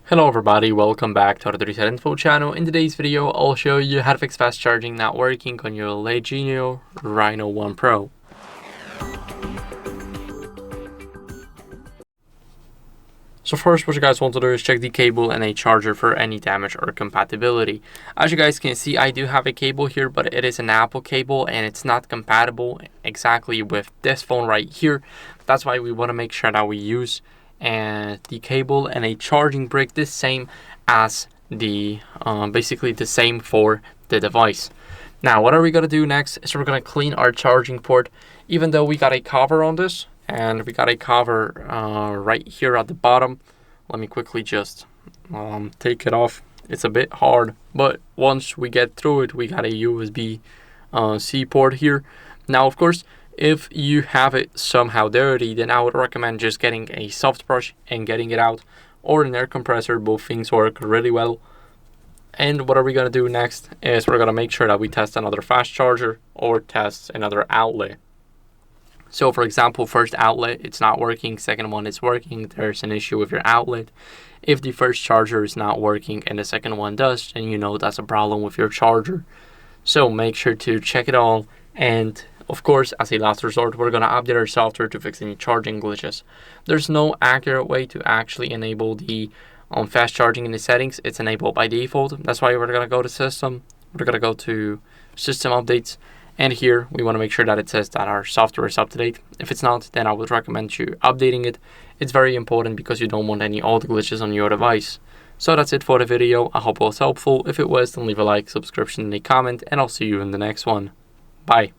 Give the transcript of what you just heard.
Hello everybody, welcome back to HardReset.Info channel. In today's video, I'll show you how to fix fast charging not working on your LAGENIO Rhino 1 Pro. So first, what you guys want to do is check the cable and a charger for any damage or compatibility. As you guys can see, I do have a cable here, but it is an Apple cable and it's not compatible exactly with this phone right here. That's why we want to make sure that we use and the cable and a charging brick the same as the basically the same for the device. Now what are we gonna do next is we're gonna clean our charging port. Even though we got a cover on this and we got a cover right here at the bottom, let me quickly just take it off. It's a bit hard, but once we get through it, we got a USB C port here. Now of course, if you have it somehow dirty, then I would recommend just getting a soft brush and getting it out, or an air compressor. Both things work really well. And what are we going to do next is we're going to make sure that we test another fast charger or test another outlet. So for example, first outlet, it's not working. Second one is working. There's an issue with your outlet. If the first charger is not working and the second one does, then you know that's a problem with your charger. So make sure to check it all, and of course, as a last resort, we're going to update our software to fix any charging glitches. There's no accurate way to actually enable the fast charging in the settings. It's enabled by default. That's why we're going to go to System. We're going to go to System Updates. And here, we want to make sure that it says that our software is up to date. If it's not, then I would recommend you updating it. It's very important because you don't want any old glitches on your device. So that's it for the video. I hope it was helpful. If it was, then leave a like, subscription, and a comment. And I'll see you in the next one. Bye.